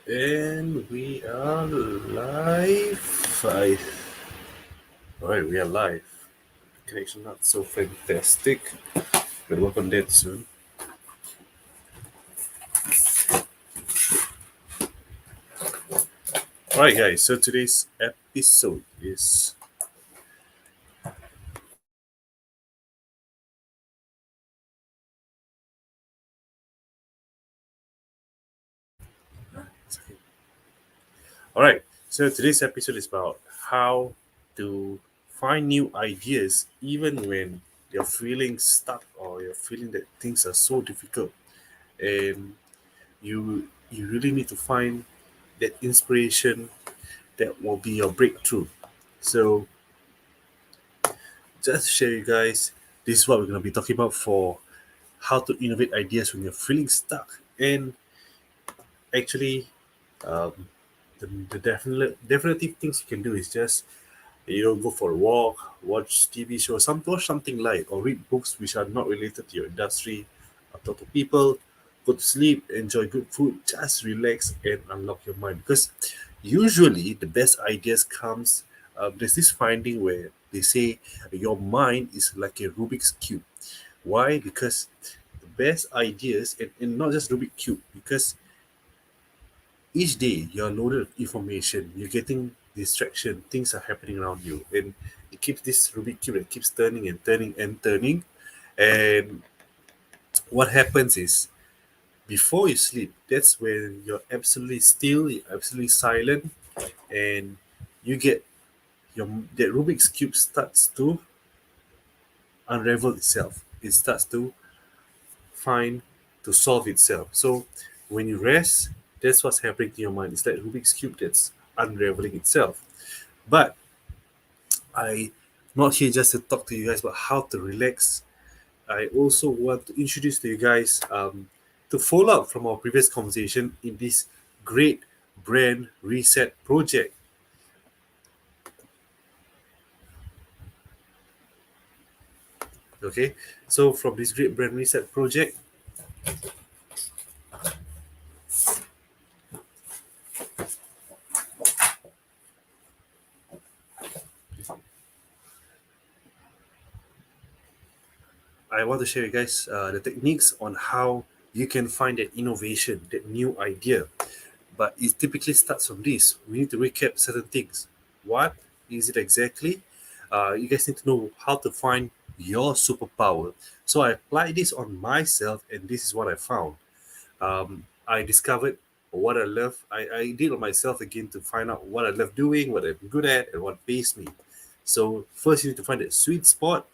And we are live. All right, we are live. Connection not so fantastic. We'll work on that soon. All right, guys. So today's episode is all right. So today's episode is about how to find new ideas even when you're feeling stuck or you're feeling that things are so difficult, and you really need to find that inspiration that will be your breakthrough. So just to share you guys, this is what we're going to be talking about for how to innovate ideas when you're feeling stuck. And actually, um, the definitive things you can do is just go for a walk, watch TV shows, watch something light, or read books which are not related to your industry, or talk to people, go to sleep, enjoy good food, just relax and unlock your mind. Because usually the best ideas comes. There's this finding where they say your mind is like a Rubik's cube. Why? Because the best ideas, and not just Rubik's cube, because each day you're loaded with information, you're getting distraction, things are happening around you, and it keeps this Rubik cube that keeps turning and turning and turning. And what happens is before you sleep, that's when you're absolutely still, you're absolutely silent, and you get your that Rubik's cube starts to unravel itself. It starts to find to solve itself. So when you rest, that's what's happening to your mind. It's like Rubik's cube that's unraveling itself. But I'm not here just to talk to you guys about how to relax. I also want to introduce to you guys to follow up from our previous conversation in this great brand reset project. Okay, so from this great brand reset project, I want to share you guys the techniques on how you can find that innovation, that new idea. But it typically starts from this. We need to recap certain things. What is it exactly? You guys need to know how to find your superpower. So I applied this on myself, and this is what I found. I discovered what I love. I did on myself again to find out what I love doing, what I'm good at, and what pays me. So first, you need to find that sweet spot.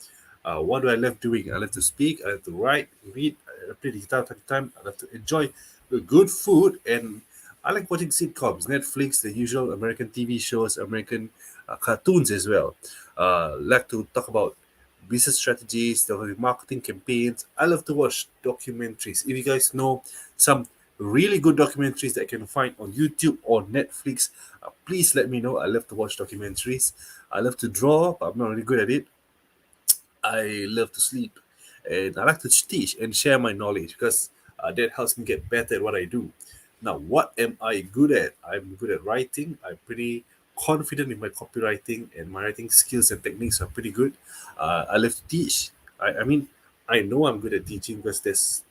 What do I love doing? I love to speak. I love to write, read. I play the guitar time to time. I love to enjoy the good food, and I like watching sitcoms, Netflix, the usual American TV shows, American cartoons as well. Like to talk about business strategies, the marketing campaigns. I love to watch documentaries. If you guys know some really good documentaries that I can find on YouTube or Netflix, please let me know. I love to watch documentaries. I love to draw, but I'm not really good at it. I love to sleep, and I like to teach and share my knowledge because that helps me get better at what I do. Now, what am I good at? I'm good at writing. I'm pretty confident in my copywriting, and my writing skills and techniques are pretty good. I love to teach. I mean, I know I'm good at teaching because there's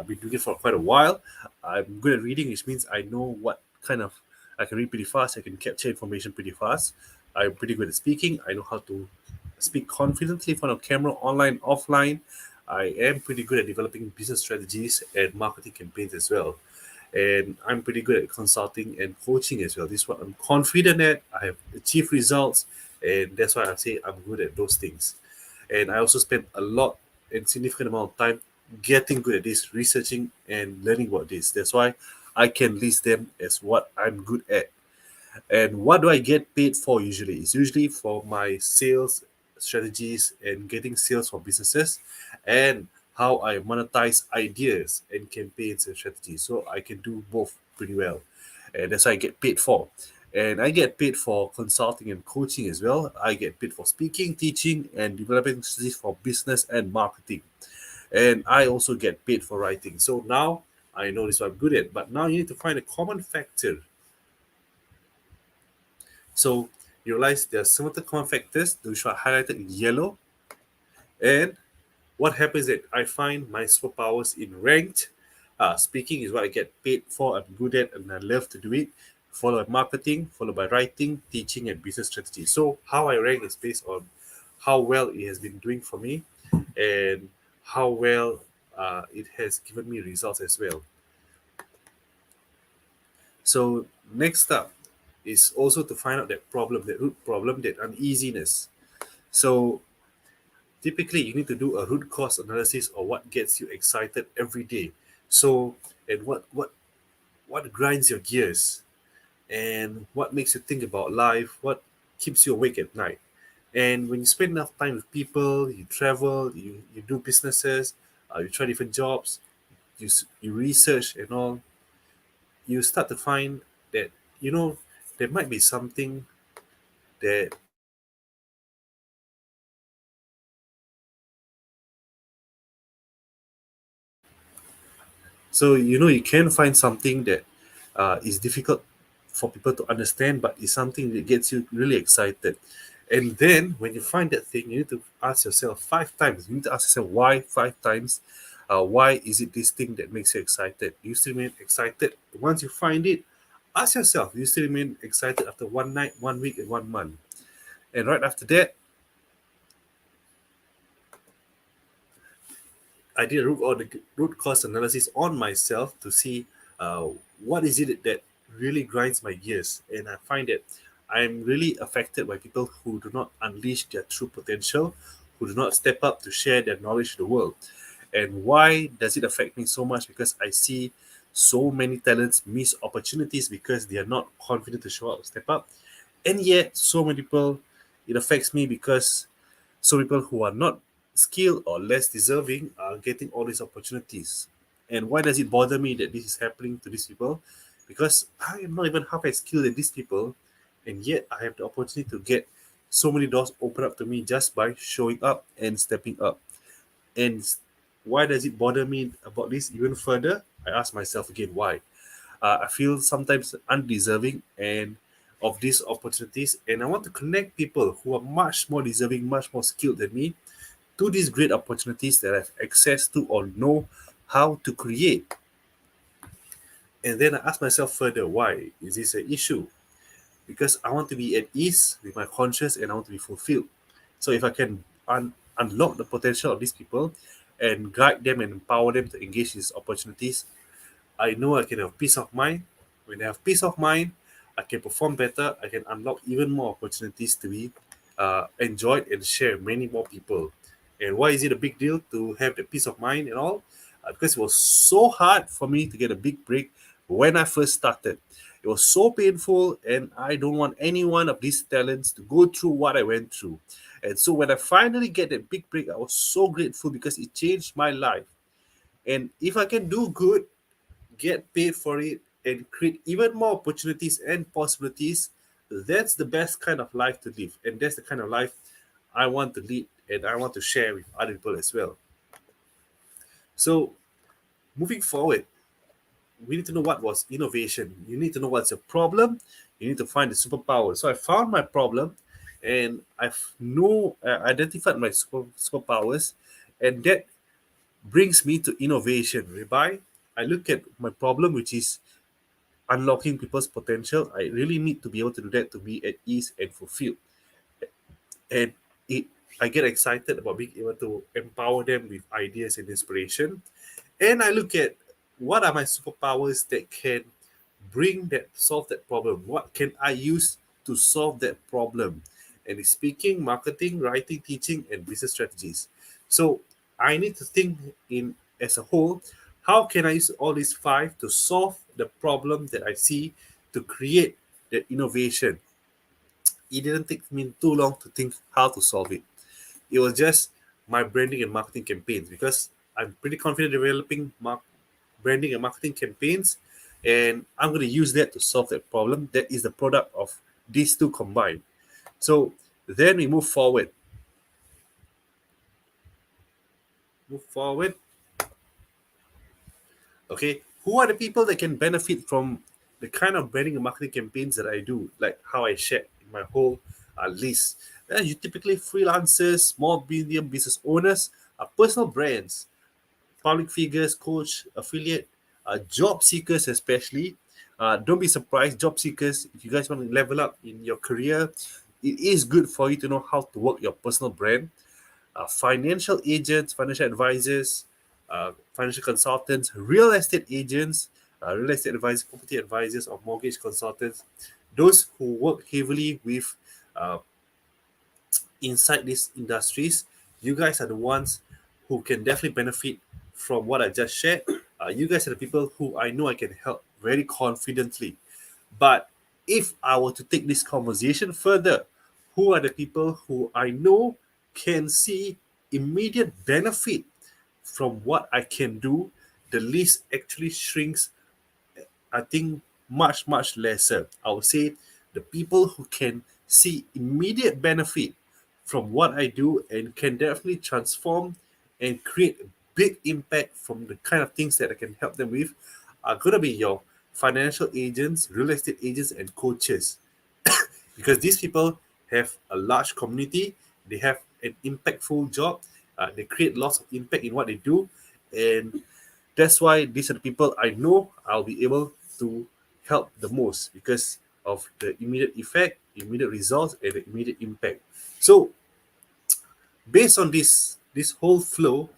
been doing it for quite a while. I'm good at reading, which means I know what kind of I can read pretty fast. I can capture information pretty fast. I'm pretty good at speaking. I know how to speak confidently in front of camera, online, offline. I am pretty good at developing business strategies and marketing campaigns as well. And I'm pretty good at consulting and coaching as well. This is what I'm confident at. I have achieved results, and that's why I say I'm good at those things. And I also spend a lot and significant amount of time getting good at this, researching and learning about this. That's why I can list them as what I'm good at. And what do I get paid for usually? It's usually for my sales strategies and getting sales for businesses, and how I monetize ideas and campaigns and strategies. So I can do both pretty well. And that's what I get paid for. And I get paid for consulting and coaching as well. I get paid for speaking, teaching, and developing strategies for business and marketing. And I also get paid for writing. So now I know this is what I'm good at. But now you need to find a common factor. So you realize there are some of the common factors which are highlighted in yellow. And what happens is that I find my superpowers in ranked. Speaking is what I get paid for, I'm good at, and I love to do it. Followed by marketing, followed by writing, teaching, and business strategy. So how I rank is based on how well it has been doing for me and how well it has given me results as well. So next up is also to find out that problem, that root problem, that uneasiness. So typically you need to do a root cause analysis of what gets you excited every day. So and what grinds your gears and what makes you think about life, what keeps you awake at night. And when you spend enough time with people, you travel, you do businesses, you try different jobs, you research and all, you start to find that there might be something that so you can find something that is difficult for people to understand, but it's something that gets you really excited. And then when you find that thing, you need to ask yourself 5 times. You need to ask yourself why 5 times. Why is it this thing that makes you excited? Do you still remain excited once you find it? Ask yourself, do you still remain excited after one night, 1 week, and 1 month? And right after that, I did a root cause analysis on myself to see uh, what is it that really grinds my gears. And I find that I'm really affected by people who do not unleash their true potential, who do not step up to share their knowledge to the world. And why does it affect me so much? Because I see so many talents miss opportunities because they are not confident to show up, step up. And yet, so many people, it affects me because so people who are not skilled or less deserving are getting all these opportunities. And why does it bother me that this is happening to these people? Because I am not even half as skilled as these people, and yet I have the opportunity to get so many doors open up to me just by showing up and stepping up. And why does it bother me about this even further? I ask myself again why. I feel sometimes undeserving and of these opportunities, and I want to connect people who are much more deserving, much more skilled than me, to these great opportunities that I have access to or know how to create. And then I ask myself further, why is this an issue? Because I want to be at ease with my conscience and I want to be fulfilled. So if I can unlock the potential of these people and guide them and empower them to engage these opportunities, I know I can have peace of mind. When I have peace of mind, I can perform better. I can unlock even more opportunities to be enjoyed and share many more people. And why is it a big deal to have the peace of mind and all? Because it was so hard for me to get a big break when I first started. It was so painful, and I don't want any one of these talents to go through what I went through. And so when I finally get that big break, I was so grateful because it changed my life. And if I can do good, get paid for it, and create even more opportunities and possibilities, that's the best kind of life to live. And that's the kind of life I want to lead and I want to share with other people as well. So, moving forward, we need to know what was innovation. You need to know what's a problem. You need to find the superpower. So, I found my problem and identified my superpowers, and that brings me to innovation, whereby I look at my problem, which is unlocking people's potential. I really need to be able to do that to be at ease and fulfilled. And it, I get excited about being able to empower them with ideas and inspiration. And I look at what are my superpowers that can solve that problem. What can I use to solve that problem? And it's speaking, marketing, writing, teaching, and business strategies. So I need to think in as a whole, how can I use all these five to solve the problem that I see to create the innovation? It didn't take me too long to think how to solve it. It was just my branding and marketing campaigns because I'm pretty confident developing branding and marketing campaigns, and I'm going to use that to solve that problem. That is the product of these two combined. So then we move forward. Move forward. Okay. Who are the people that can benefit from the kind of branding and marketing campaigns that I do, like how I shared in my whole list? You typically freelancers, small medium business owners, personal brands, public figures, coach, affiliate, job seekers especially. Don't be surprised, job seekers, if you guys want to level up in your career, it is good for you to know how to work your personal brand. Financial agents, financial advisors, financial consultants, real estate agents, real estate advisors, property advisors, or mortgage consultants, those who work heavily with uh, inside these industries, you guys are the ones who can definitely benefit from what I just shared. You guys are the people who I know I can help very confidently. But if I were to take this conversation further, who are the people who I know can see immediate benefit from what I can do? The list actually shrinks, I think, much lesser. I would say the people who can see immediate benefit from what I do and can definitely transform and create a big impact from the kind of things that I can help them with are going to be your financial agents, real estate agents, and coaches. Because these people have a large community, they have an impactful job, they create lots of impact in what they do, and that's why these are the people I know I'll be able to help the most because of the immediate effect, immediate results, and the immediate impact. So based on this whole flow,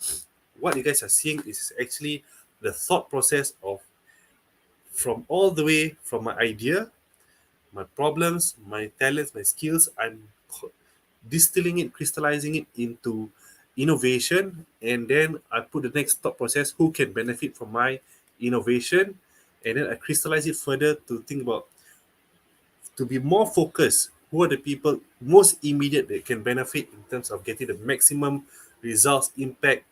what you guys are seeing is actually the thought process of from all the way from my idea, my problems, my talents, my skills. I'm distilling it, crystallizing it into innovation, and then I put the next thought process: who can benefit from my innovation, and then I crystallize it further to think about to be more focused. Who are the people most immediate that can benefit in terms of getting the maximum results, impact,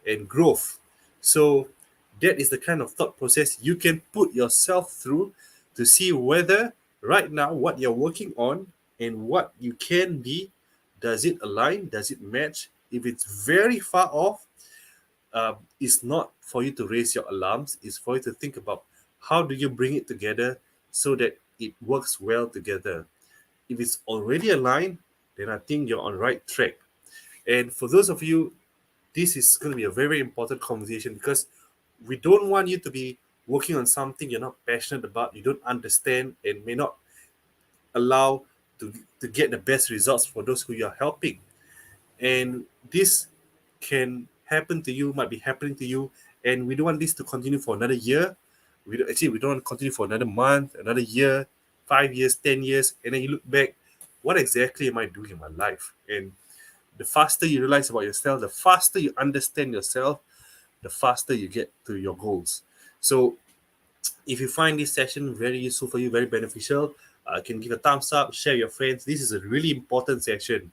and growth? So that is the kind of thought process you can put yourself through to see whether right now what you're working on and what you can be, does it align, does it match? If it's very far off, it's not for you to raise your alarms. It's for you to think about how do you bring it together so that it works well together. If it's already aligned, then I think you're on right track. And for those of you, this is going to be a very important conversation because we don't want you to be working on something you're not passionate about, you don't understand, and may not allow to get the best results for those who you're helping. And this can happen to you, might be happening to you, and we don't want this to continue for another year. We don't want to continue for another month, another year, 5 years, 10 years, and then you look back, what exactly am I doing in my life? And the faster you realize about yourself, the faster you understand yourself, the faster you get to your goals. So if you find this session very useful for you, very beneficial, can give a thumbs up, share with your friends. This is a really important session.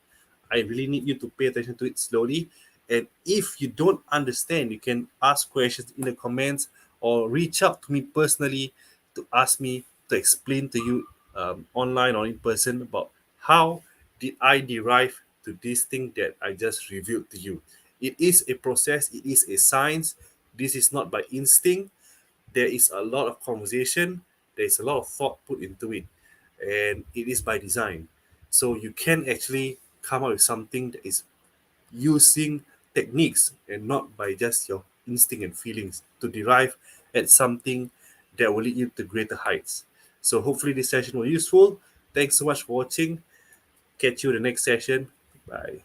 I really need you to pay attention to it slowly. And if you don't understand, you can ask questions in the comments or reach out to me personally to ask me to explain to you online or in person about how did I derive to this thing that I just revealed to you. It is a process, it is a science. This is not by instinct. There is a lot of conversation, there is a lot of thought put into it, and it is by design. So you can actually come up with something that is using techniques and not by just your instinct and feelings to derive at something that will lead you to greater heights. So hopefully this session was useful. Thanks so much for watching. Catch you in the next session. Bye.